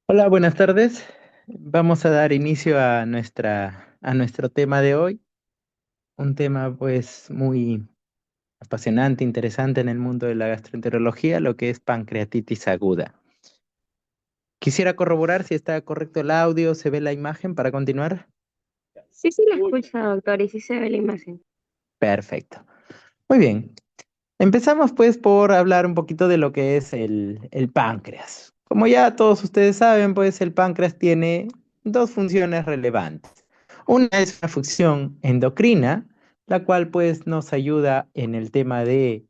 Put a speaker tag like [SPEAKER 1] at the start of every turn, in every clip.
[SPEAKER 1] Hola, buenas tardes. Vamos a dar inicio a nuestro tema de hoy, un tema pues muy apasionante, interesante en el mundo de la gastroenterología, lo que es pancreatitis aguda. Quisiera corroborar si está correcto el audio, se ve la imagen para continuar.
[SPEAKER 2] Sí, sí, la escucho, doctor, y sí se ve la imagen.
[SPEAKER 1] Perfecto. Muy bien. Empezamos pues por hablar un poquito de lo que es el páncreas. Como ya todos ustedes saben, pues el páncreas tiene dos funciones relevantes. Una es una función endocrina, la cual pues nos ayuda en el tema de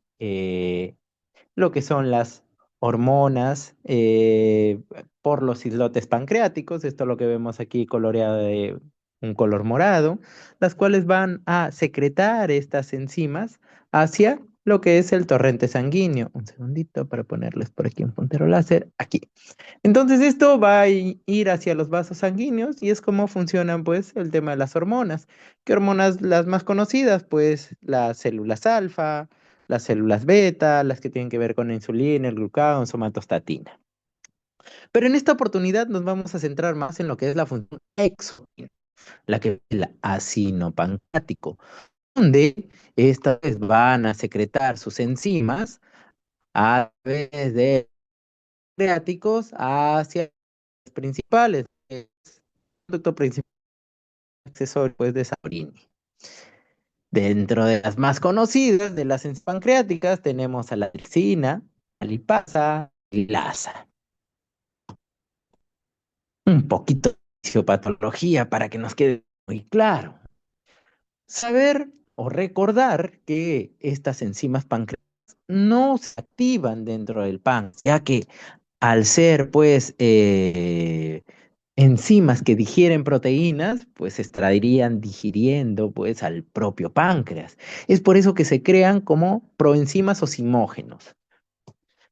[SPEAKER 1] lo que son las hormonas por los islotes pancreáticos, esto es lo que vemos aquí coloreado de un color morado, las cuales van a secretar estas enzimas hacia lo que es el torrente sanguíneo. Un segundito para ponerles por aquí un puntero láser, aquí. Entonces esto va a ir hacia los vasos sanguíneos y es como funcionan pues el tema de las hormonas. ¿Qué hormonas las más conocidas? Pues las células alfa, las células beta, las que tienen que ver con la insulina, el glucagón, somatostatina. Pero en esta oportunidad nos vamos a centrar más en lo que es la función exocrina, la que es el ácido pancreático, donde estas pues, van a secretar sus enzimas a través de pancreáticos hacia los principales, que es el conducto principal accesorio pues, de Saurini. Dentro de las más conocidas de las enzimas pancreáticas tenemos a la tripsina, la lipasa y la asa. Un poquito de fisiopatología para que nos quede muy claro. Saber o recordar que estas enzimas pancreáticas no se activan dentro del páncreas, ya que al ser pues enzimas que digieren proteínas, pues estarían digiriendo pues al propio páncreas. Es por eso que se crean como proenzimas osimógenos,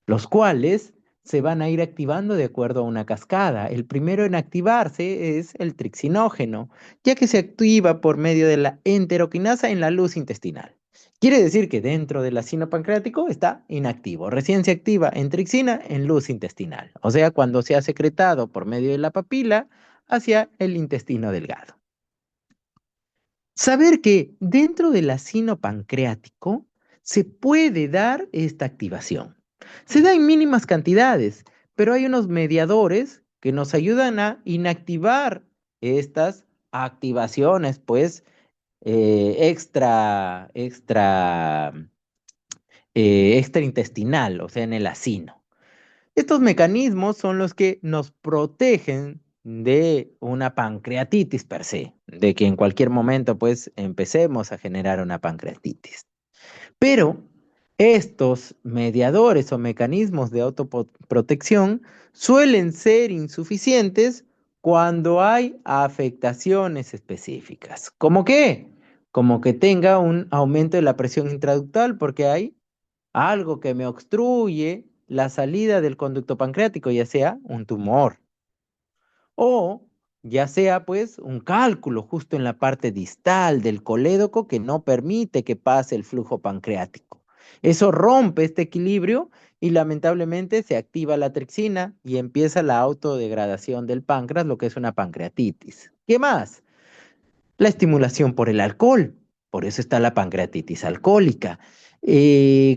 [SPEAKER 1] los cuales se van a ir activando de acuerdo a una cascada. El primero en activarse es el trixinógeno, ya que se activa por medio de la enteroquinasa en la luz intestinal. Quiere decir que dentro del ácido pancreático está inactivo. Recién se activa en trixina en luz intestinal, o sea, cuando se ha secretado por medio de la papila hacia el intestino delgado. Saber que dentro del ácido pancreático se puede dar esta activación. Se da en mínimas cantidades, pero hay unos mediadores que nos ayudan a inactivar estas activaciones, pues, extraintestinal, o sea, en el ácido. Estos mecanismos son los que nos protegen de una pancreatitis per se, de que en cualquier momento pues empecemos a generar una pancreatitis. Pero estos mediadores o mecanismos de autoprotección suelen ser insuficientes cuando hay afectaciones específicas. ¿Cómo qué? Como que tenga un aumento de la presión intraductal porque hay algo que me obstruye la salida del conducto pancreático, ya sea un tumor o ya sea pues un cálculo justo en la parte distal del colédoco que no permite que pase el flujo pancreático. Eso rompe este equilibrio y lamentablemente se activa la trixina y empieza la autodegradación del páncreas, lo que es una pancreatitis. ¿Qué más? La estimulación por el alcohol. Por eso está la pancreatitis alcohólica.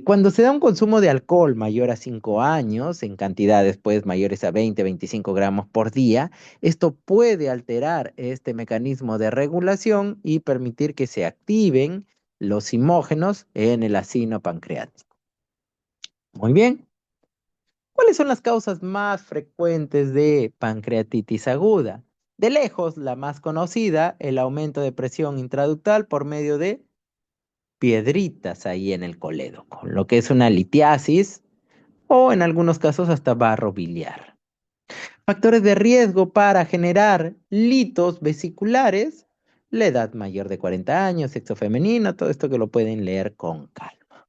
[SPEAKER 1] Cuando se da un consumo de alcohol mayor a 5 años, en cantidades pues mayores a 20, 25 gramos por día, esto puede alterar este mecanismo de regulación y permitir que se activen los simógenos en el ácido pancreático. Muy bien. ¿Cuáles son las causas más frecuentes de pancreatitis aguda? De lejos, la más conocida, el aumento de presión intraductal por medio de piedritas ahí en el colédoco, lo que es una litiasis o en algunos casos hasta barro biliar. Factores de riesgo para generar litos vesiculares, la edad mayor de 40 años, sexo femenino, todo esto que lo pueden leer con calma.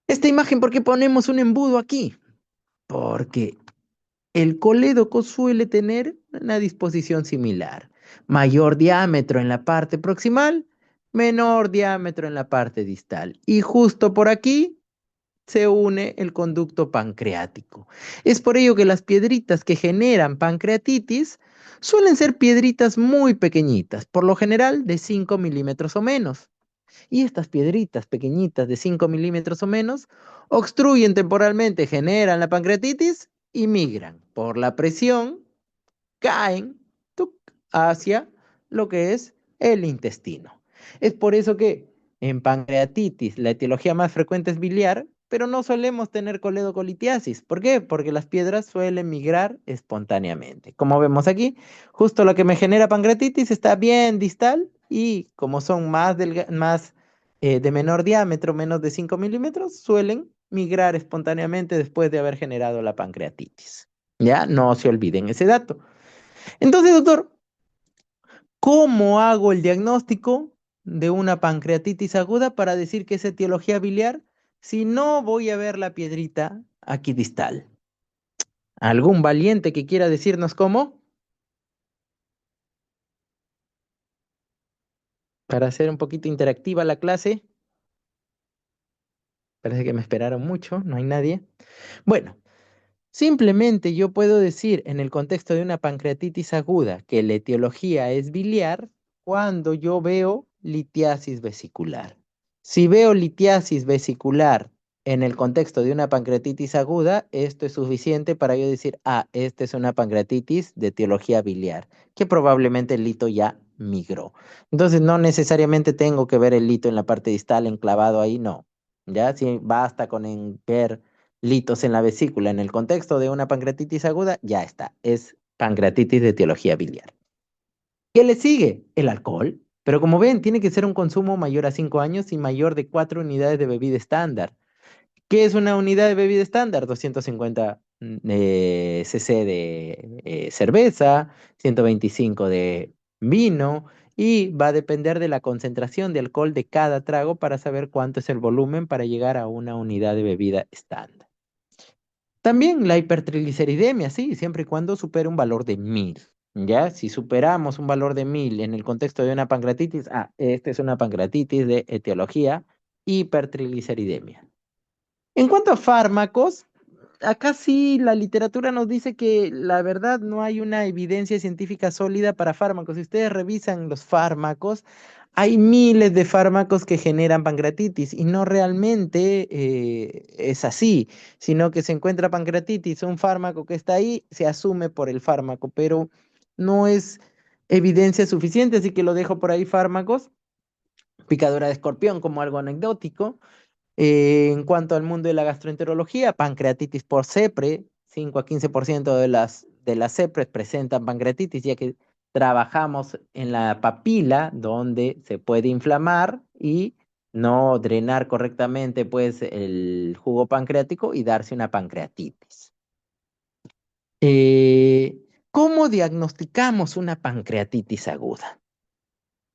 [SPEAKER 1] Esta imagen, ¿por qué ponemos un embudo aquí? Porque el colédoco suele tener una disposición similar. Mayor diámetro en la parte proximal, menor diámetro en la parte distal. Y justo por aquí se une el conducto pancreático. Es por ello que las piedritas que generan pancreatitis suelen ser piedritas muy pequeñitas, por lo general de 5 milímetros o menos. Y estas piedritas pequeñitas de 5 milímetros o menos obstruyen temporalmente, generan la pancreatitis y migran por la presión, caen tuc, hacia lo que es el intestino. Es por eso que en pancreatitis la etiología más frecuente es biliar, pero no solemos tener coledocolitiasis. ¿Por qué? Porque las piedras suelen migrar espontáneamente. Como vemos aquí, justo lo que me genera pancreatitis está bien distal y como son más de menor diámetro, menos de 5 milímetros, suelen migrar espontáneamente después de haber generado la pancreatitis. Ya, no se olviden ese dato. Entonces, doctor, ¿cómo hago el diagnóstico de una pancreatitis aguda para decir que es etiología biliar si no voy a ver la piedrita aquí distal? ¿Algún valiente que quiera decirnos cómo? Para hacer un poquito interactiva la clase. Parece que me esperaron mucho, no hay nadie. Bueno, simplemente yo puedo decir en el contexto de una pancreatitis aguda que la etiología es biliar cuando yo veo litiasis vesicular. Si veo litiasis vesicular en el contexto de una pancreatitis aguda, esto es suficiente para yo decir, ah, esta es una pancreatitis de etiología biliar, que probablemente el lito ya migró. Entonces no necesariamente tengo que ver el lito en la parte distal enclavado ahí, no. Ya, si basta con ver litos en la vesícula en el contexto de una pancreatitis aguda, ya está, es pancreatitis de etiología biliar. ¿Qué le sigue? El alcohol. Pero como ven, tiene que ser un consumo mayor a 5 años y mayor de 4 unidades de bebida estándar. ¿Qué es una unidad de bebida estándar? 250 cc de cerveza, 125 de vino y va a depender de la concentración de alcohol de cada trago para saber cuánto es el volumen para llegar a una unidad de bebida estándar. También la hipertrigliceridemia, sí, siempre y cuando supere un valor de 1000. ¿Ya? Si superamos un valor de 1000 en el contexto de una pancreatitis, esta es una pancreatitis de etiología hipertrigliceridemia. En cuanto a fármacos, acá sí la literatura nos dice que la verdad no hay una evidencia científica sólida para fármacos. Si ustedes revisan los fármacos, hay miles de fármacos que generan pancreatitis y no realmente es así, sino que se encuentra pancreatitis, un fármaco que está ahí, se asume por el fármaco, pero no es evidencia suficiente, así que lo dejo por ahí fármacos, picadura de escorpión como algo anecdótico. En cuanto al mundo de la gastroenterología, pancreatitis por CEPRE, 5 a 15% de las CEPRES presentan pancreatitis, ya que trabajamos en la papila donde se puede inflamar y no drenar correctamente pues, el jugo pancreático y darse una pancreatitis. ¿Cómo diagnosticamos una pancreatitis aguda?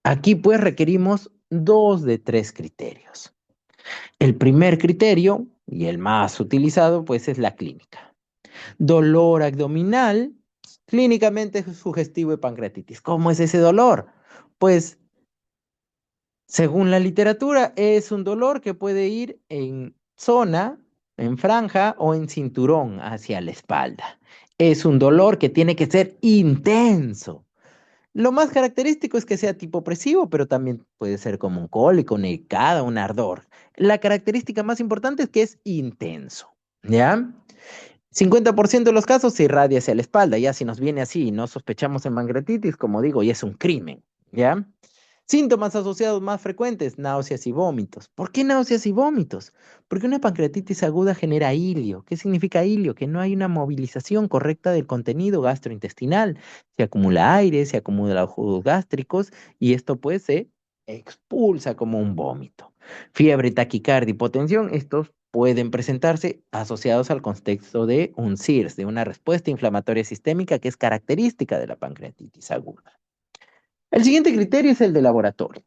[SPEAKER 1] Aquí pues requerimos dos de tres criterios. El primer criterio, y el más utilizado, pues es la clínica. Dolor abdominal, clínicamente sugestivo de pancreatitis. ¿Cómo es ese dolor? Pues, según la literatura, es un dolor que puede ir en zona, en franja o en cinturón hacia la espalda. Es un dolor que tiene que ser intenso. Lo más característico es que sea tipo opresivo, pero también puede ser como un cólico, una icada, un ardor. La característica más importante es que es intenso, ¿ya? 50% de los casos se irradia hacia la espalda, ya si nos viene así y no sospechamos en pancreatitis, como digo, ya es un crimen, ¿ya? Síntomas asociados más frecuentes, náuseas y vómitos. ¿Por qué náuseas y vómitos? Porque una pancreatitis aguda genera hilio. ¿Qué significa hilio? Que no hay una movilización correcta del contenido gastrointestinal. Se acumula aire, se acumula jugos gástricos y esto pues se expulsa como un vómito. Fiebre, taquicardia, hipotensión, estos pueden presentarse asociados al contexto de un CIRS, de una respuesta inflamatoria sistémica que es característica de la pancreatitis aguda. El siguiente criterio es el de laboratorio.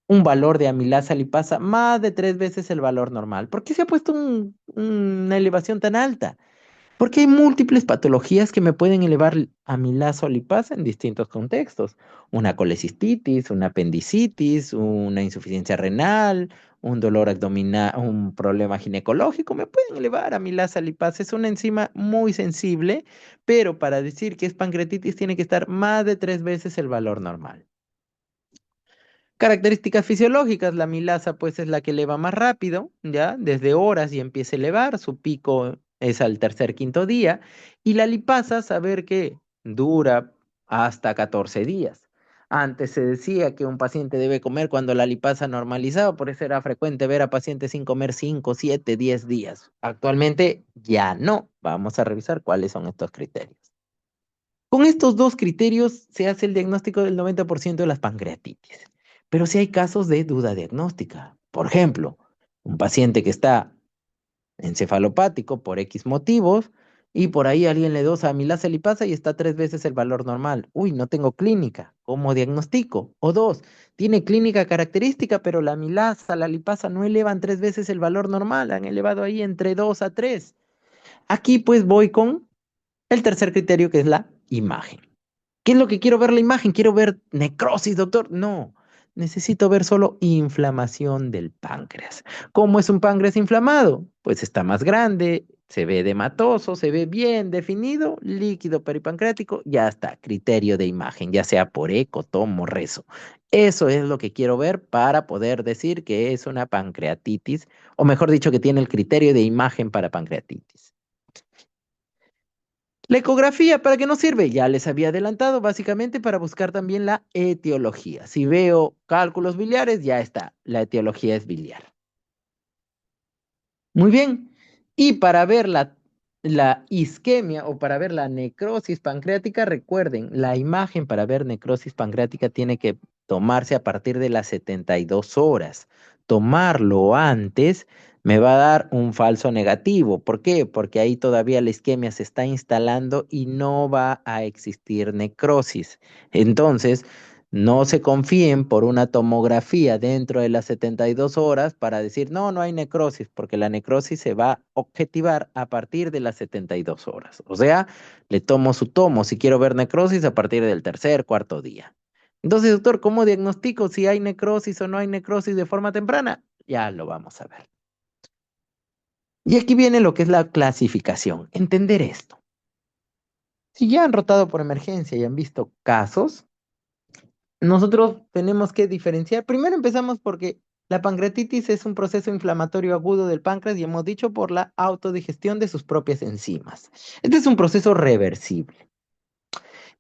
[SPEAKER 1] Un valor de amilasa lipasa más de 3 veces el valor normal. ¿Por qué se ha puesto una elevación tan alta? Porque hay múltiples patologías que me pueden elevar amilasa o lipasa en distintos contextos. Una colecistitis, una apendicitis, una insuficiencia renal, un dolor abdominal, un problema ginecológico, me pueden elevar amilasa, lipasa. Es una enzima muy sensible, pero para decir que es pancreatitis tiene que estar más de 3 veces el valor normal. Características fisiológicas, la milasa pues es la que eleva más rápido, ¿ya? Desde horas y empieza a elevar, su pico es al tercer, quinto día, y la lipasa, saber que dura hasta 14 días. Antes se decía que un paciente debe comer cuando la lipasa normalizaba, por eso era frecuente ver a pacientes sin comer 5, 7, 10 días. Actualmente ya no. Vamos a revisar cuáles son estos criterios. Con estos dos criterios se hace el diagnóstico del 90% de las pancreatitis. Pero si hay casos de duda diagnóstica. Por ejemplo, un paciente que está encefalopático por X motivos y por ahí alguien le dosa amilasa lipasa y está 3 veces el valor normal. Uy, no tengo clínica. ¿Cómo diagnostico? O dos, tiene clínica característica, pero la amilasa, la lipasa no elevan 3 veces el valor normal. Han elevado ahí entre 2 a 3. Aquí pues voy con el tercer criterio que es la imagen. ¿Qué es lo que quiero ver la imagen? ¿Quiero ver necrosis, doctor? No, necesito ver solo inflamación del páncreas. ¿Cómo es un páncreas inflamado? Pues está más grande, se ve edematoso, se ve bien definido, líquido peripancreático, ya está, criterio de imagen, ya sea por eco, tomo, rezo. Eso es lo que quiero ver para poder decir que es una pancreatitis, o mejor dicho, que tiene el criterio de imagen para pancreatitis. La ecografía, ¿para qué nos sirve? Ya les había adelantado, básicamente para buscar también la etiología. Si veo cálculos biliares, ya está, la etiología es biliar. Muy bien. Y para ver la isquemia o para ver la necrosis pancreática, recuerden, la imagen para ver necrosis pancreática tiene que tomarse a partir de las 72 horas. Tomarlo antes me va a dar un falso negativo. ¿Por qué? Porque ahí todavía la isquemia se está instalando y no va a existir necrosis. Entonces, no se confíen por una tomografía dentro de las 72 horas para decir, no, no hay necrosis, porque la necrosis se va a objetivar a partir de las 72 horas. O sea, le tomo su tomo si quiero ver necrosis a partir del tercer, cuarto día. Entonces, doctor, ¿cómo diagnostico si hay necrosis o no hay necrosis de forma temprana? Ya lo vamos a ver. Y aquí viene lo que es la clasificación. Entender esto. Si ya han rotado por emergencia y han visto casos, nosotros tenemos que diferenciar. Primero empezamos porque la pancreatitis es un proceso inflamatorio agudo del páncreas y hemos dicho por la autodigestión de sus propias enzimas. Este es un proceso reversible.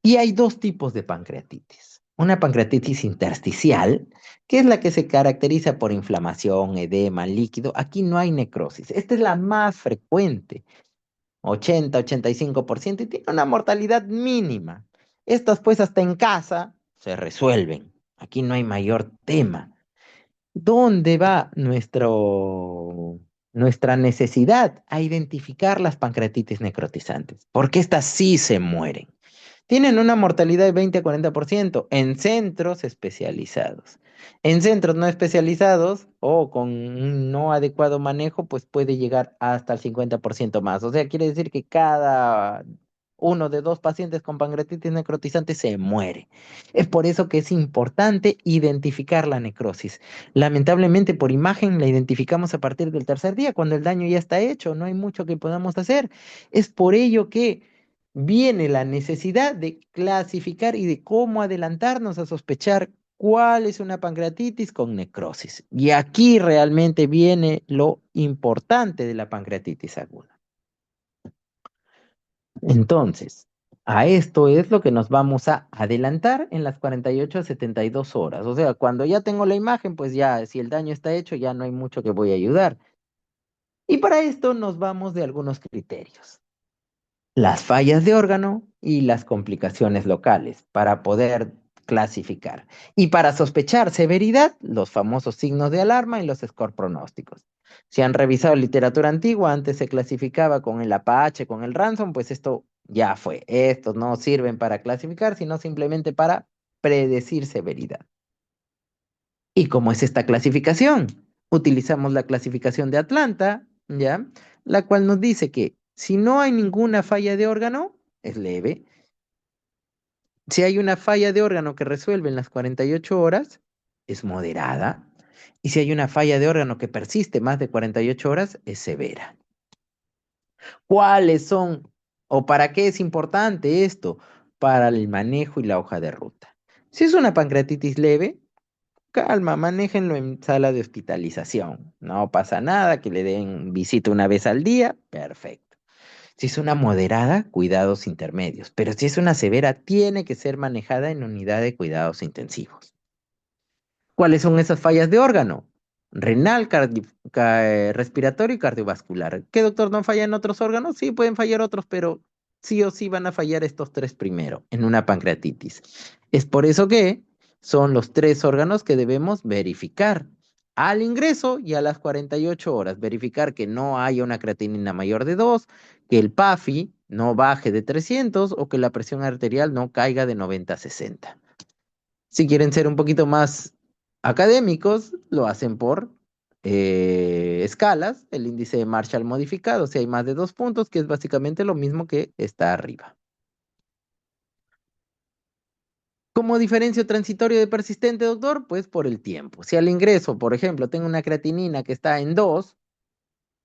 [SPEAKER 1] Y hay dos tipos de pancreatitis. Una pancreatitis intersticial, que es la que se caracteriza por inflamación, edema, líquido. Aquí no hay necrosis. Esta es la más frecuente, 80-85%, y tiene una mortalidad mínima. Estas pues hasta en casa se resuelven. Aquí no hay mayor tema. ¿Dónde va nuestra necesidad a identificar las pancreatitis necrotizantes? Porque estas sí se mueren. Tienen una mortalidad de 20 a 40% en centros especializados. En centros no especializados o con un no adecuado manejo, pues puede llegar hasta el 50% más. O sea, quiere decir que cada uno de dos pacientes con pancreatitis necrotizante se muere. Es por eso que es importante identificar la necrosis. Lamentablemente, por imagen la identificamos a partir del tercer día, cuando el daño ya está hecho, no hay mucho que podamos hacer. Es por ello que viene la necesidad de clasificar y de cómo adelantarnos a sospechar cuál es una pancreatitis con necrosis. Y aquí realmente viene lo importante de la pancreatitis aguda. Entonces, a esto es lo que nos vamos a adelantar en las 48 a 72 horas. O sea, cuando ya tengo la imagen, pues ya, si el daño está hecho, ya no hay mucho que voy a ayudar. Y para esto nos vamos de algunos criterios: las fallas de órgano y las complicaciones locales para poder clasificar. Y para sospechar severidad, los famosos signos de alarma y los score pronósticos. Si han revisado literatura antigua, antes se clasificaba con el APH, con el Ransom, pues esto ya fue. Estos no sirven para clasificar, sino simplemente para predecir severidad. ¿Y cómo es esta clasificación? Utilizamos la clasificación de Atlanta, ¿ya? La cual nos dice que Si no hay ninguna falla de órgano, es leve. Si hay una falla de órgano que resuelve en las 48 horas, es moderada. Y si hay una falla de órgano que persiste más de 48 horas, es severa. ¿Cuáles son o para qué es importante esto? Para el manejo y la hoja de ruta. Si es una pancreatitis leve, calma, manéjenlo en sala de hospitalización. No pasa nada, que le den visita una vez al día, perfecto. Si es una moderada, cuidados intermedios. Pero si es una severa, tiene que ser manejada en unidad de cuidados intensivos. ¿Cuáles son esas fallas de órgano? Renal, respiratorio y cardiovascular. ¿Qué doctor no falla en otros órganos? Sí, pueden fallar otros, pero sí o sí van a fallar estos tres primero en una pancreatitis. Es por eso que son los tres órganos que debemos verificar al ingreso y a las 48 horas. Verificar que no haya una creatinina mayor de 2, que el PAFI no baje de 300 o que la presión arterial no caiga de 90 a 60. Si quieren ser un poquito más académicos, lo hacen por escalas, el índice de Marshall modificado, si hay más de 2 puntos, que es básicamente lo mismo que está arriba. ¿Cómo diferencio transitorio de persistente, doctor? Pues por el tiempo. Si al ingreso, por ejemplo, tengo una creatinina que está en 2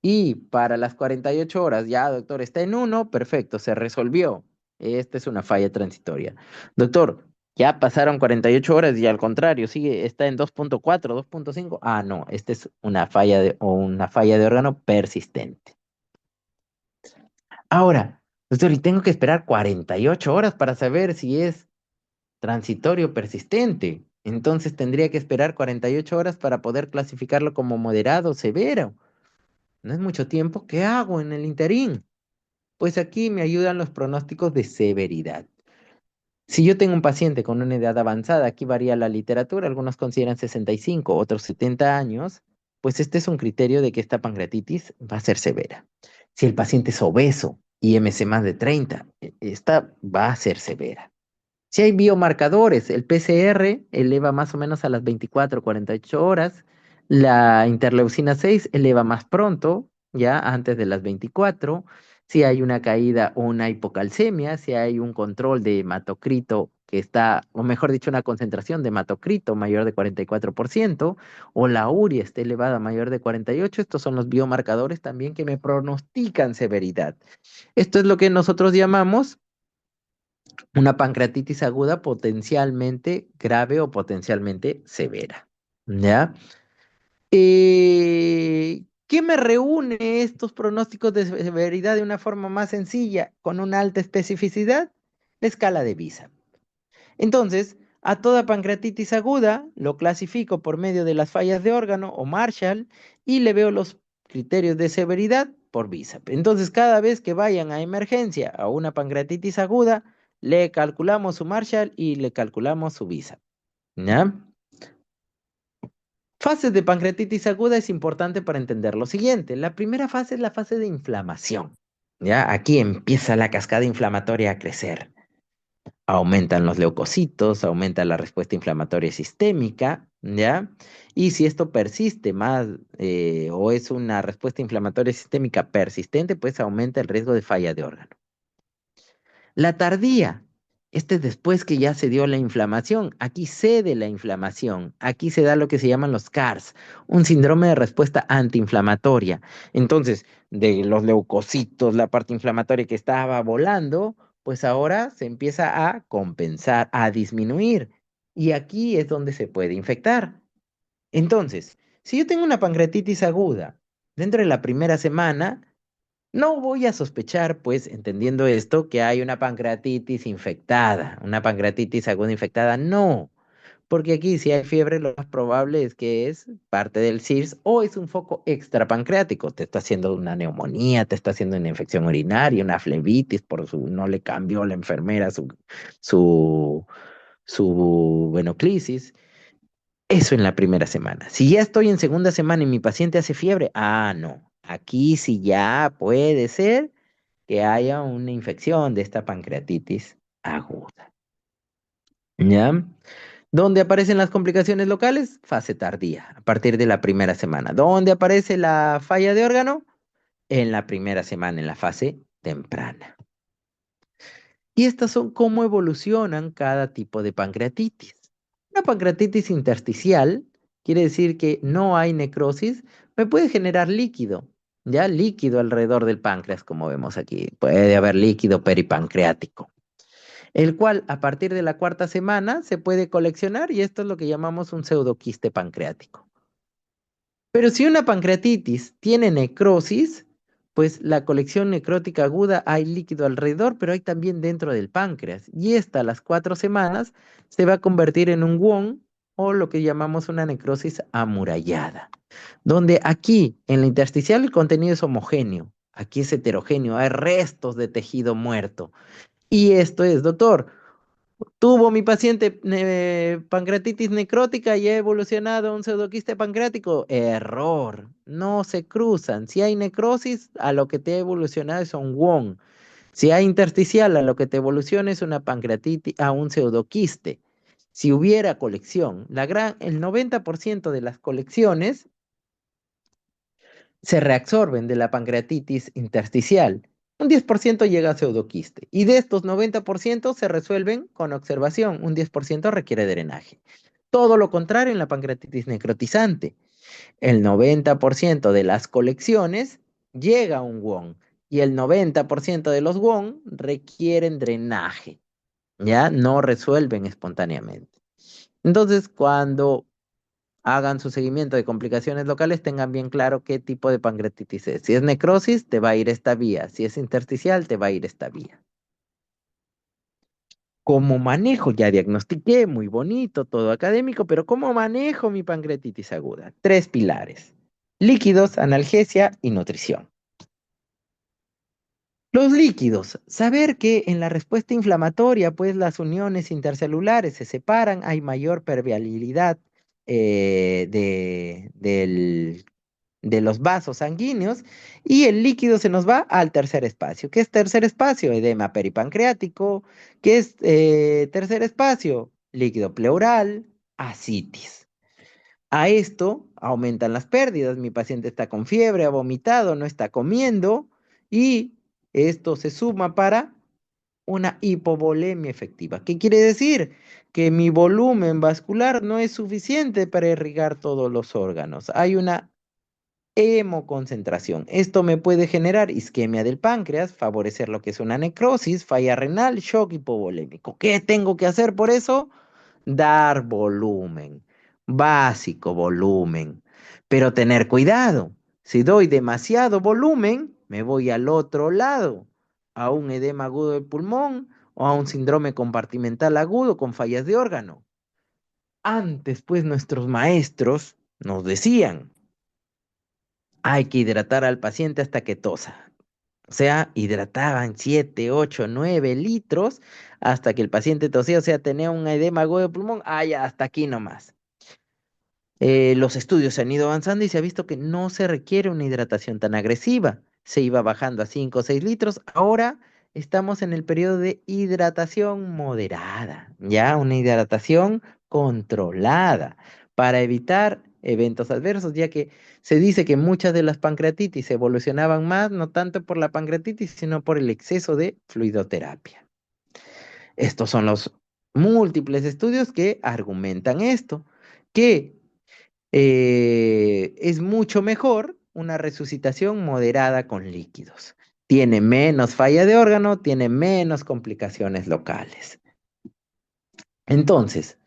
[SPEAKER 1] y para las 48 horas ya, doctor, está en 1, perfecto, se resolvió. Esta es una falla transitoria. Doctor, ya pasaron 48 horas y al contrario, sigue, está en 2.4, 2.5. Ah, no, esta es una falla de órgano persistente. Ahora, doctor, y tengo que esperar 48 horas para saber si es transitorio o persistente. Entonces tendría que esperar 48 horas para poder clasificarlo como moderado o severo. No es mucho tiempo. ¿Qué hago en el interín? Pues aquí me ayudan los pronósticos de severidad. Si yo tengo un paciente con una edad avanzada, aquí varía la literatura, algunos consideran 65, otros 70 años, pues este es un criterio de que esta pancreatitis va a ser severa. Si el paciente es obeso y MC más de 30, esta va a ser severa. Si hay biomarcadores, el PCR eleva más o menos a las 24, 48 horas, la interleucina 6 eleva más pronto, ya antes de las 24. Si hay una caída o una hipocalcemia, si hay un control de hematocrito que está, o mejor dicho, una concentración de hematocrito mayor de 44%, o la urea está elevada mayor de 48, estos son los biomarcadores también que me pronostican severidad. Esto es lo que nosotros llamamos una pancreatitis aguda potencialmente grave o potencialmente severa. ¿Ya? ¿Qué me reúne estos pronósticos de severidad de una forma más sencilla, con una alta especificidad? La escala de Visa. Entonces, a toda pancreatitis aguda lo clasifico por medio de las fallas de órgano o Marshall y le veo los criterios de severidad por BISAP. Entonces, cada vez que vayan a emergencia a una pancreatitis aguda, le calculamos su Marshall y le calculamos su BISAP. ¿Ya? Fases de pancreatitis aguda es importante para entender lo siguiente. La primera fase es la fase de inflamación. ¿Ya? Aquí empieza la cascada inflamatoria a crecer. Aumentan los leucocitos, aumenta la respuesta inflamatoria sistémica, ¿ya? Y si esto persiste más o es una respuesta inflamatoria sistémica persistente, pues aumenta el riesgo de falla de órgano. La tardía, este es después que ya se dio la inflamación, aquí cede la inflamación, aquí se da lo que se llaman los CARS, un síndrome de respuesta antiinflamatoria. Entonces, de los leucocitos, la parte inflamatoria que estaba volando, pues ahora se empieza a compensar, a disminuir. Y aquí es donde se puede infectar. Entonces, si yo tengo una pancreatitis aguda dentro de la primera semana, no voy a sospechar, pues, entendiendo esto, que hay una pancreatitis infectada, una pancreatitis aguda infectada. No, porque aquí si hay fiebre, lo más probable es que es parte del SIRS o es un foco extrapancreático. Te está haciendo una neumonía, te está haciendo una infección urinaria, una flebitis, no le cambió la enfermera su, su venoclisis. Eso en la primera semana. Si ya estoy en segunda semana y mi paciente hace fiebre, no. Aquí sí ya puede ser que haya una infección de esta pancreatitis aguda. ¿Ya? ¿Dónde aparecen las complicaciones locales? Fase tardía, a partir de la primera semana. ¿Dónde aparece la falla de órgano? en la primera semana, en la fase temprana. Y estas son cómo evolucionan cada tipo de pancreatitis. Una pancreatitis intersticial quiere decir que no hay necrosis, me puede generar líquido, ya líquido alrededor del páncreas, como vemos aquí. Puede haber líquido peripancreático, el cual a partir de la cuarta semana se puede coleccionar y esto es lo que llamamos un pseudoquiste pancreático. Pero si una pancreatitis tiene necrosis, pues la colección necrótica aguda hay líquido alrededor, pero hay también dentro del páncreas. Y esta a las 4 semanas se va a convertir en un WON o lo que llamamos una necrosis amurallada, donde aquí en la intersticial el contenido es homogéneo, aquí es heterogéneo, hay restos de tejido muerto. Y esto es, doctor, tuvo mi paciente pancreatitis necrótica y ha evolucionado a un pseudoquiste pancreático. Error. No se cruzan. Si hay necrosis, a lo que te ha evolucionado es un WON. Si hay intersticial, a lo que te evoluciona es una pancreatitis, a un pseudoquiste. Si hubiera colección, el 90% de las colecciones se reabsorben de la pancreatitis intersticial. Un 10% llega a pseudoquiste. Y de estos 90% se resuelven con observación. Un 10% requiere drenaje. Todo lo contrario en la pancreatitis necrotizante. El 90% de las colecciones llega a un WON. Y el 90% de los WON requieren drenaje. ¿Ya? No resuelven espontáneamente. Entonces, cuando hagan su seguimiento de complicaciones locales, tengan bien claro qué tipo de pancreatitis es. Si es necrosis, te va a ir esta vía. Si es intersticial, te va a ir esta vía. ¿Cómo manejo? Ya diagnostiqué, muy bonito, todo académico, pero ¿cómo manejo mi pancreatitis aguda? Tres pilares: líquidos, analgesia y nutrición. Los líquidos, saber que en la respuesta inflamatoria, pues las uniones intercelulares se separan, hay mayor permeabilidad de los vasos sanguíneos y el líquido se nos va al tercer espacio. ¿Qué es tercer espacio? Edema peripancreático. ¿Qué es tercer espacio? Líquido pleural, ascitis. A esto aumentan las pérdidas. Mi paciente está con fiebre, ha vomitado, no está comiendo y esto se suma para una hipovolemia efectiva. ¿Qué quiere decir? Que mi volumen vascular no es suficiente para irrigar todos los órganos. Hay una hemoconcentración. Esto me puede generar isquemia del páncreas, favorecer lo que es una necrosis, falla renal, shock hipovolémico. ¿Qué tengo que hacer por eso? Dar volumen, básico volumen, pero tener cuidado. Si doy demasiado volumen, me voy al otro lado, a un edema agudo del pulmón o a un síndrome compartimental agudo con fallas de órgano. Antes, pues, nuestros maestros nos decían, hay que hidratar al paciente hasta que tosa. O sea, hidrataban 7, 8, 9 litros hasta que el paciente tosía, o sea, tenía un edema agudo de pulmón. Ah, ya, hasta aquí nomás. Los estudios se han ido avanzando y se ha visto que no se requiere una hidratación tan agresiva. Se iba bajando a 5 o 6 litros. Ahora estamos en el periodo de hidratación moderada, ya una hidratación controlada para evitar eventos adversos, ya que se dice que muchas de las pancreatitis evolucionaban más, no tanto por la pancreatitis, sino por el exceso de fluidoterapia. Estos son los múltiples estudios que argumentan esto, que es mucho mejor una resucitación moderada con líquidos. Tiene menos falla de órgano, tiene menos complicaciones locales. Entonces,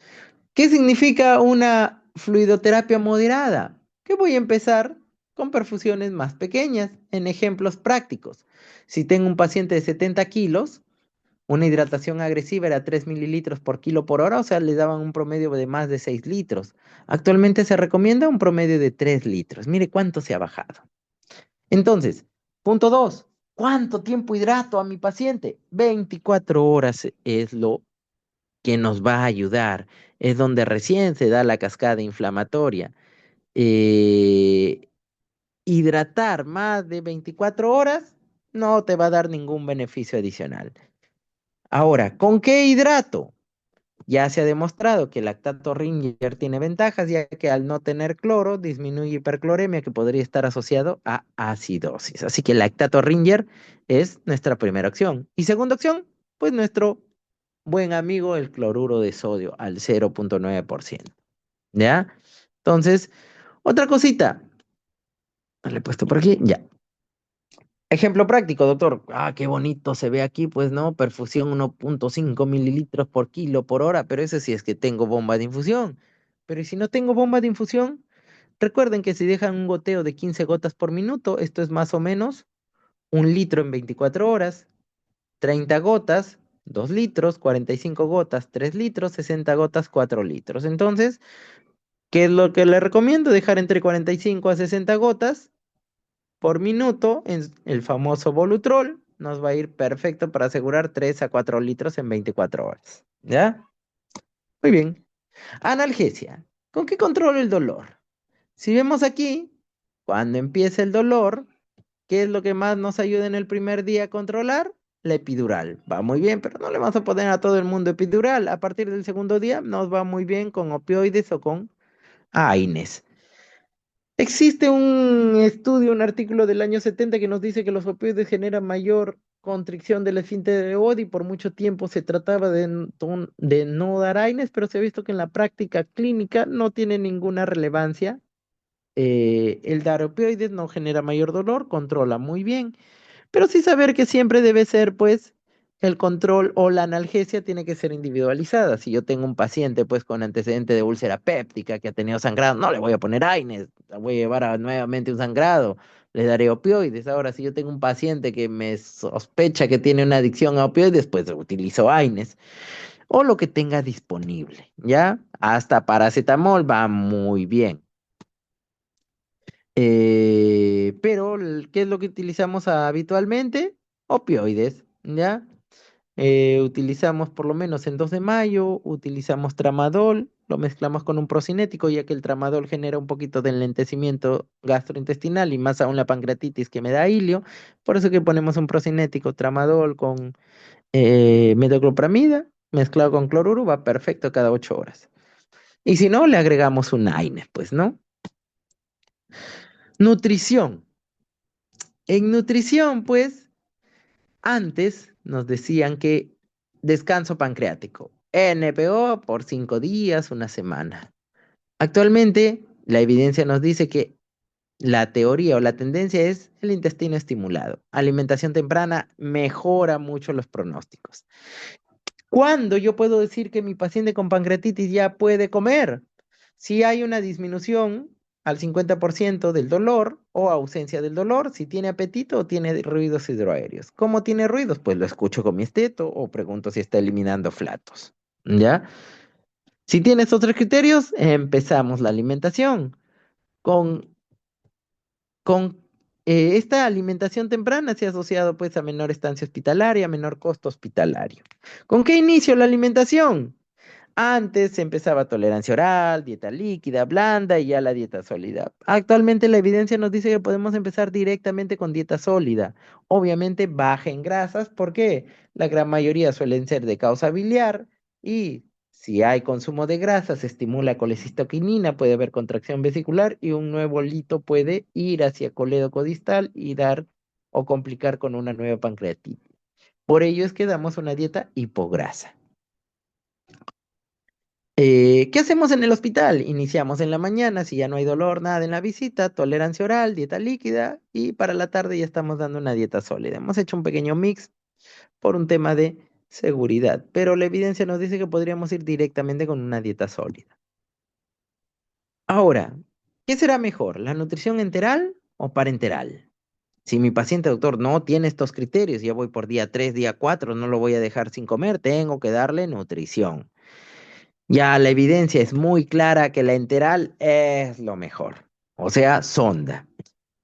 [SPEAKER 1] ¿qué significa una fluidoterapia moderada? Que voy a empezar con perfusiones más pequeñas, en ejemplos prácticos. Si tengo un paciente de 70 kilos, una hidratación agresiva era 3 mililitros por kilo por hora, o sea, le daban un promedio de más de 6 litros. Actualmente se recomienda un promedio de 3 litros. Mire cuánto se ha bajado. Entonces, punto 2, ¿cuánto tiempo hidrato a mi paciente? 24 horas es lo que nos va a ayudar. Es donde recién se da la cascada inflamatoria. Eh, hidratar más de 24 horas no te va a dar ningún beneficio adicional. Ahora, ¿con qué hidrato? Ya se ha demostrado que el lactato Ringer tiene ventajas, ya que al no tener cloro disminuye hipercloremia que podría estar asociado a acidosis. Así que el lactato Ringer es nuestra primera opción. Y segunda opción, pues nuestro buen amigo el cloruro de sodio al 0,9%. ¿Ya? Entonces, otra cosita. Le he puesto por aquí, ya. Ejemplo práctico, doctor. Ah, qué bonito se ve aquí, pues no, perfusión 1,5 mililitros por kilo por hora, pero eso sí es que tengo bomba de infusión. Pero ¿y si no tengo bomba de infusión? Recuerden que si dejan un goteo de 15 gotas por minuto, esto es más o menos 1 litro en 24 horas, 30 gotas, 2 litros, 45 gotas, 3 litros, 60 gotas, 4 litros. Entonces, ¿qué es lo que le recomiendo? Dejar entre 45 a 60 gotas por minuto en el famoso Volutrol. Nos va a ir perfecto para asegurar 3 a 4 litros en 24 horas. ¿Ya? Muy bien. Analgesia. ¿Con qué controlo el dolor? Si vemos aquí, cuando empieza el dolor, ¿qué es lo que más nos ayuda en el primer día a controlar? La epidural. Va muy bien, pero no le vamos a poner a todo el mundo epidural. A partir del segundo día nos va muy bien con opioides o con AINES. Existe un estudio, un artículo del año 70 que nos dice que los opioides generan mayor constricción del esfínter de Oddi. Por mucho tiempo se trataba de no dar AINES, pero se ha visto que en la práctica clínica no tiene ninguna relevancia. El dar opioides no genera mayor dolor, controla muy bien. Pero sí saber que siempre debe ser, pues, el control o la analgesia tiene que ser individualizada. Si yo tengo un paciente, pues, con antecedente de úlcera péptica que ha tenido sangrado, no le voy a poner AINES, la voy a llevar a nuevamente un sangrado, le daré opioides. Ahora, si yo tengo un paciente que me sospecha que tiene una adicción a opioides, pues utilizo AINES o lo que tenga disponible, ¿ya? Hasta paracetamol va muy bien. Pero, ¿qué es lo que utilizamos habitualmente? Opioides, ¿ya? Utilizamos por lo menos en 2 de mayo, utilizamos tramadol, lo mezclamos con un procinético, ya que el tramadol genera un poquito de enlentecimiento gastrointestinal y más aún la pancreatitis que me da hilio. Por eso que ponemos un procinético, tramadol con metoclopramida, mezclado con cloruro, va perfecto cada 8 horas. Y si no, le agregamos un AINE, pues, ¿no? Nutrición. En nutrición, pues, antes nos decían que descanso pancreático, NPO por 5 días, una semana. Actualmente, la evidencia nos dice que la teoría o la tendencia es el intestino estimulado. Alimentación temprana mejora mucho los pronósticos. ¿Cuándo yo puedo decir que mi paciente con pancreatitis ya puede comer? Si hay una disminución al 50% del dolor o ausencia del dolor, si tiene apetito o tiene ruidos hidroaéreos. ¿Cómo tiene ruidos? Pues lo escucho con mi esteto o pregunto si está eliminando flatos. ¿Ya? Si tiene estos 3 criterios, empezamos la alimentación. Con con esta alimentación temprana se ha asociado pues a menor estancia hospitalaria, menor costo hospitalario. ¿Con qué inicio la alimentación? Antes se empezaba tolerancia oral, dieta líquida, blanda y ya la dieta sólida. Actualmente la evidencia nos dice que podemos empezar directamente con dieta sólida. Obviamente baja en grasas, porque la gran mayoría suelen ser de causa biliar y si hay consumo de grasas, se estimula colecistoquinina, puede haber contracción vesicular y un nuevo lito puede ir hacia coledocodistal y dar o complicar con una nueva pancreatitis. Por ello es que damos una dieta hipograsa. ¿Qué hacemos en el hospital? Iniciamos en la mañana, si ya no hay dolor, nada en la visita, tolerancia oral, dieta líquida y para la tarde ya estamos dando una dieta sólida. Hemos hecho un pequeño mix por un tema de seguridad, pero la evidencia nos dice que podríamos ir directamente con una dieta sólida. Ahora, ¿qué será mejor, la nutrición enteral o parenteral? Si mi paciente, doctor, no tiene estos criterios, ya voy por día 3, día 4, no lo voy a dejar sin comer, tengo que darle nutrición. Ya la evidencia es muy clara que la enteral es lo mejor, o sea, sonda.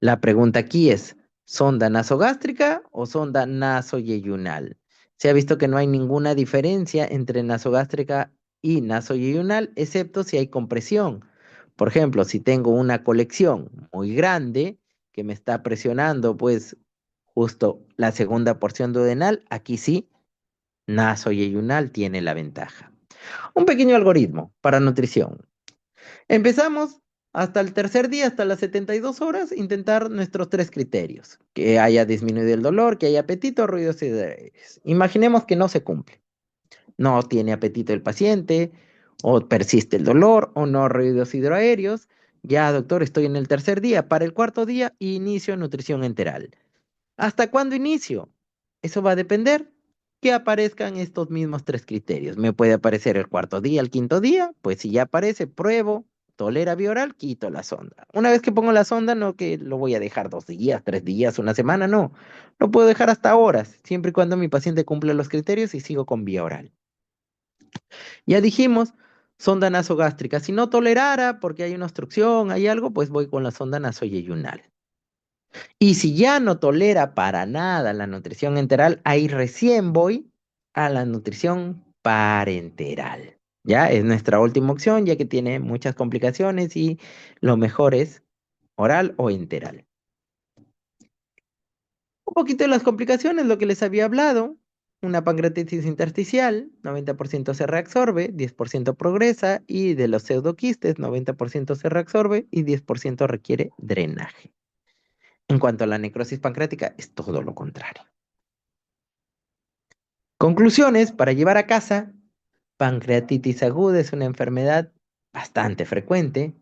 [SPEAKER 1] La pregunta aquí es, ¿sonda nasogástrica o sonda nasoyeyunal? Se ha visto que no hay ninguna diferencia entre nasogástrica y nasoyeyunal, excepto si hay compresión. Por ejemplo, si tengo una colección muy grande que me está presionando, pues justo la segunda porción duodenal, aquí sí, nasoyeyunal tiene la ventaja. Un pequeño algoritmo para nutrición. Empezamos hasta el tercer día, hasta las 72 horas, intentar nuestros tres criterios. Que haya disminuido el dolor, que haya apetito, ruidos y dolores. Imaginemos que no se cumple. No tiene apetito el paciente, o persiste el dolor, o no ruidos hidroaéreos. Ya, doctor, estoy en el tercer día. Para el cuarto día, inicio nutrición enteral. ¿Hasta cuándo inicio? Eso va a depender que aparezcan estos mismos tres criterios. Me puede aparecer el cuarto día, el quinto día, pues si ya aparece, pruebo, tolera vía oral, quito la sonda. Una vez que pongo la sonda, no que lo voy a dejar 2 días, 3 días, una semana, no. Lo puedo dejar hasta horas, siempre y cuando mi paciente cumpla los criterios y sigo con vía oral. Ya dijimos, sonda nasogástrica. Si no tolerara, porque hay una obstrucción, hay algo, pues voy con la sonda nasoyeyunal. Y si ya no tolera para nada la nutrición enteral, ahí recién voy a la nutrición parenteral. Ya es nuestra última opción, ya que tiene muchas complicaciones y lo mejor es oral o enteral. Un poquito de las complicaciones, lo que les había hablado. Una pancreatitis intersticial, 90% se reabsorbe, 10% progresa y de los pseudoquistes, 90% se reabsorbe y 10% requiere drenaje. En cuanto a la necrosis pancreática, es todo lo contrario. Conclusiones para llevar a casa. Pancreatitis aguda es una enfermedad bastante frecuente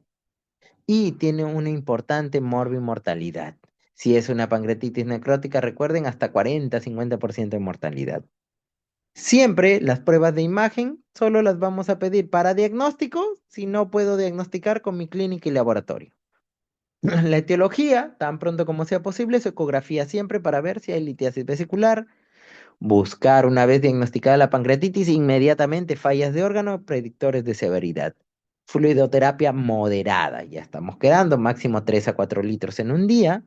[SPEAKER 1] y tiene una importante morbimortalidad. Si es una pancreatitis necrótica, recuerden hasta 40-50% de mortalidad. Siempre las pruebas de imagen solo las vamos a pedir para diagnóstico si no puedo diagnosticar con mi clínica y laboratorio. La etiología, tan pronto como sea posible, es ecografía siempre para ver si hay litiasis vesicular. Buscar, una vez diagnosticada la pancreatitis, inmediatamente fallas de órgano, predictores de severidad. Fluidoterapia moderada, ya estamos quedando, máximo 3 a 4 litros en un día.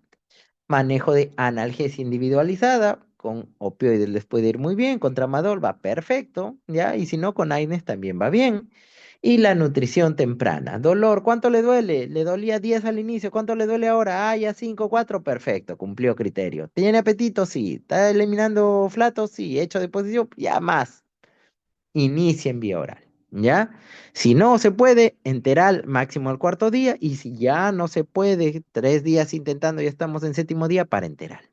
[SPEAKER 1] Manejo de analgesia individualizada, con opioides les puede ir muy bien, con tramadol va perfecto, ¿ya? Y si no, con AINES también va bien. Y la nutrición temprana. Dolor, ¿cuánto le duele? Le dolía 10 al inicio, ¿cuánto le duele ahora? Ah, ya 5, 4, perfecto, cumplió criterio. ¿Tiene apetito? Sí. ¿Está eliminando flatos? Sí. ¿Hecho de posición? Ya más. Inicia en vía oral, ¿ya? Si no se puede, enteral máximo al cuarto día. Y si ya no se puede, 3 días intentando, ya estamos en séptimo día, para enteral.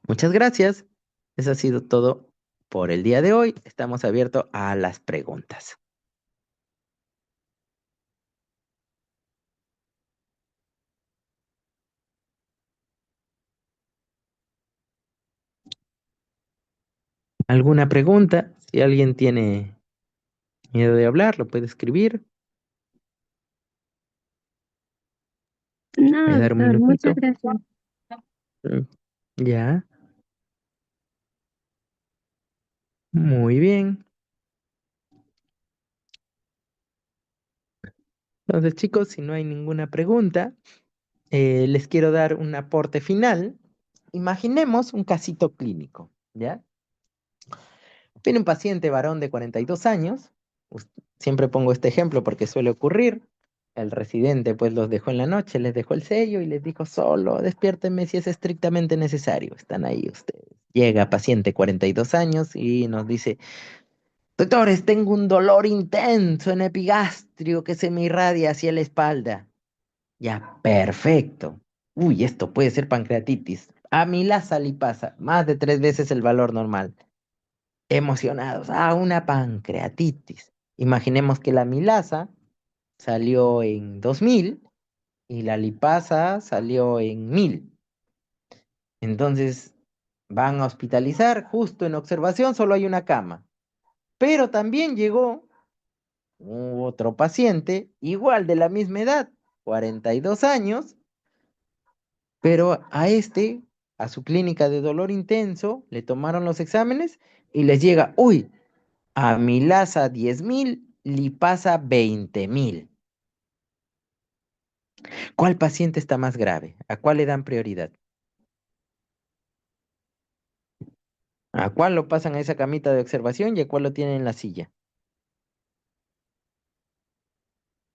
[SPEAKER 1] Muchas gracias. Eso ha sido todo por el día de hoy. Estamos abiertos a las preguntas. ¿Alguna pregunta? Si alguien tiene miedo de hablar, lo puede escribir. Voy a
[SPEAKER 2] No,
[SPEAKER 1] dar un
[SPEAKER 2] doctor, muchas
[SPEAKER 1] minutito.
[SPEAKER 2] gracias.
[SPEAKER 1] Mm, Ya, muy bien. Entonces, chicos, si no hay ninguna pregunta, les quiero dar un aporte final. Imaginemos un casito clínico, ¿ya? Viene un paciente varón de 42 años. Siempre pongo este ejemplo porque suele ocurrir. El residente pues los dejó en la noche, les dejó el sello y les dijo solo, despiértenme si es estrictamente necesario. Están ahí ustedes. Llega paciente 42 años y nos dice, doctores, tengo un dolor intenso en epigastrio que se me irradia hacia la espalda. Ya, perfecto. Uy, esto puede ser pancreatitis. Amilasa lipasa, más de 3 veces el valor normal. Emocionados. Ah, una pancreatitis. Imaginemos que la amilasa salió en 2000 y la lipasa salió en 1000. Entonces van a hospitalizar, justo en observación solo hay una cama. Pero también llegó otro paciente, igual de la misma edad, 42 años, pero a este, a su clínica de dolor intenso, le tomaron los exámenes y les llega, uy, amilasa 10.000, lipasa 20.000. ¿Cuál paciente está más grave? ¿A cuál le dan prioridad? ¿A cuál lo pasan a esa camita de observación y a cuál lo tienen en la silla?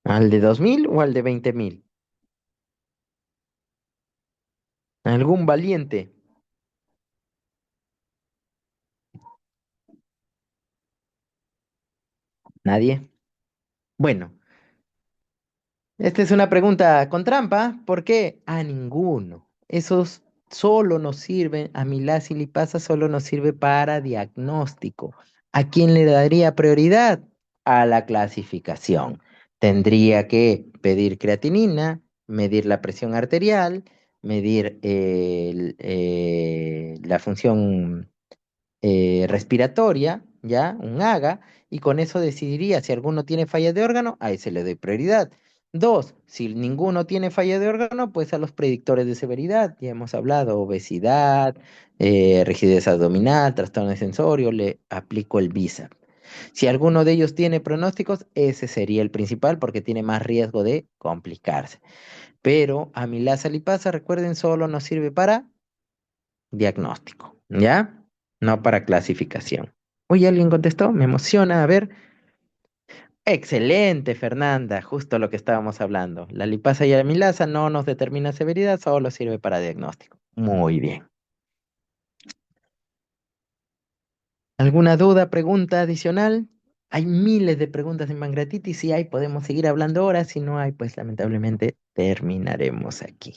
[SPEAKER 1] ¿Al de 2.000 o al de 20.000? ¿Algún valiente? ¿Nadie? Bueno, esta es una pregunta con trampa. ¿Por qué? A ninguno. Esos solo nos sirven, amilasa y lipasa solo nos sirve para diagnóstico. ¿A quién le daría prioridad? A la clasificación. Tendría que pedir creatinina, medir la presión arterial, medir la función respiratoria, ¿ya? Un AGA, y con eso decidiría si alguno tiene falla de órgano, a ese le doy prioridad. Dos, si ninguno tiene falla de órgano, pues a los predictores de severidad, ya hemos hablado, obesidad, rigidez abdominal, trastorno de sensorio, le aplico el BISAP. Si alguno de ellos tiene pronósticos, ese sería el principal porque tiene más riesgo de complicarse. Pero amilasa lipasa, recuerden, solo nos sirve para diagnóstico, ¿ya? No para clasificación. Oye, ¿alguien contestó? Me emociona. A ver. Excelente, Fernanda. Justo lo que estábamos hablando. La lipasa y la amilasa no nos determina severidad, solo sirve para diagnóstico. Muy bien. ¿Alguna duda, pregunta adicional? Hay miles de preguntas en pancreatitis. Si hay, podemos seguir hablando ahora. Si no hay, pues lamentablemente terminaremos aquí.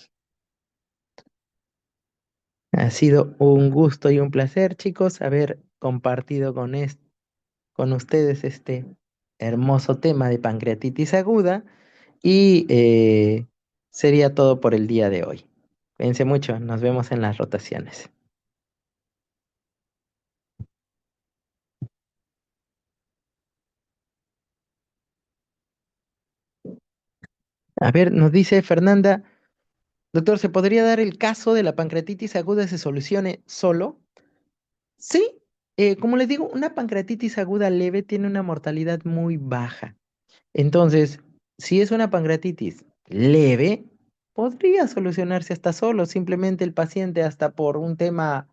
[SPEAKER 1] Ha sido un gusto y un placer, chicos, haber compartido con ustedes este hermoso tema de pancreatitis aguda y sería todo por el día de hoy. Cuídense mucho, nos vemos en las rotaciones. A ver, nos dice Fernanda, doctor, ¿se podría dar el caso de la pancreatitis aguda se solucione solo? Sí, como les digo, una pancreatitis aguda leve tiene una mortalidad muy baja. Entonces, si es una pancreatitis leve, podría solucionarse hasta solo. Simplemente el paciente, hasta por un tema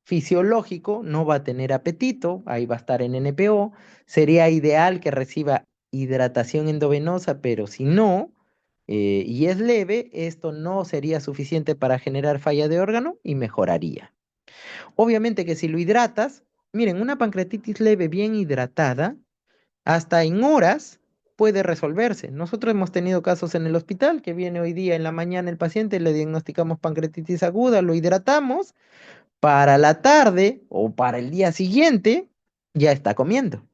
[SPEAKER 1] fisiológico, no va a tener apetito, ahí va a estar en NPO. Sería ideal que reciba hidratación endovenosa, pero si no, y es leve, esto no sería suficiente para generar falla de órgano y mejoraría. Obviamente que si lo hidratas, miren, una pancreatitis leve bien hidratada, hasta en horas puede resolverse. Nosotros hemos tenido casos en el hospital que viene hoy día en la mañana el paciente, le diagnosticamos pancreatitis aguda, lo hidratamos, para la tarde o para el día siguiente ya está comiendo,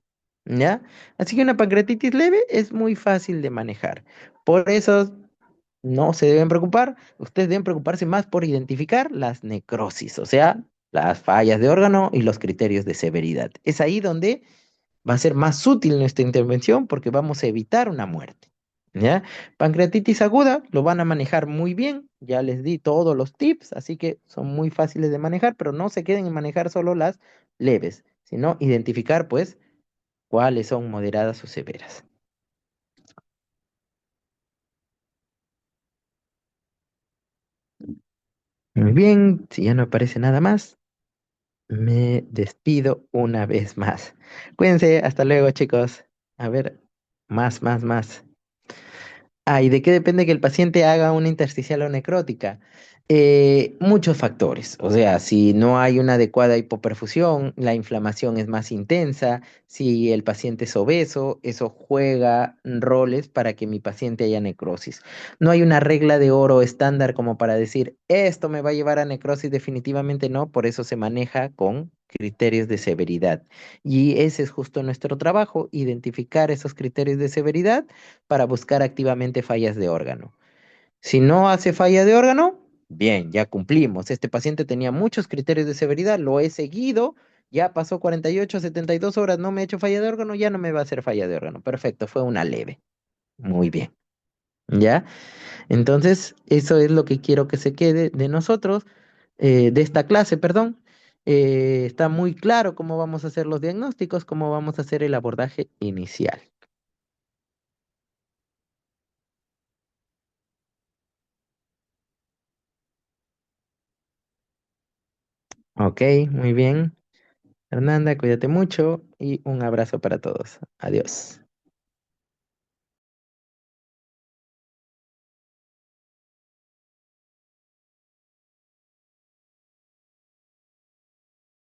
[SPEAKER 1] ¿ya? Así que una pancreatitis leve es muy fácil de manejar. Por eso no se deben preocupar, ustedes deben preocuparse más por identificar las necrosis, o sea, las fallas de órgano y los criterios de severidad. Es ahí donde va a ser más útil nuestra intervención porque vamos a evitar una muerte. ¿Ya? Pancreatitis aguda lo van a manejar muy bien, ya les di todos los tips, así que son muy fáciles de manejar, pero no se queden en manejar solo las leves, sino identificar pues cuáles son moderadas o severas. Muy bien, si ya no aparece nada más, me despido una vez más. Cuídense, hasta luego chicos. A ver, más. Ah, ¿y de qué depende que el paciente haga una intersticial o necrótica? Muchos factores. O sea, si no hay una adecuada hipoperfusión, la inflamación es más intensa. Si el paciente es obeso, eso juega roles para que mi paciente haya necrosis. No hay una regla de oro estándar como para decir, esto me va a llevar a necrosis, definitivamente no. Por eso se maneja con criterios de severidad. Y ese es justo nuestro trabajo, identificar esos criterios de severidad para buscar activamente fallas de órgano. Si no hace falla de órgano, bien, ya cumplimos. Este paciente tenía muchos criterios de severidad, lo he seguido, ya pasó 48, 72 horas, no me ha hecho falla de órgano, ya no me va a hacer falla de órgano. Perfecto, fue una leve. Muy bien. ¿Ya? Entonces, eso es lo que quiero que se quede de nosotros, de esta clase, perdón. Está muy claro cómo vamos a hacer los diagnósticos, cómo vamos a hacer el abordaje inicial. Ok, muy bien. Fernanda, cuídate mucho y un abrazo para todos. Adiós.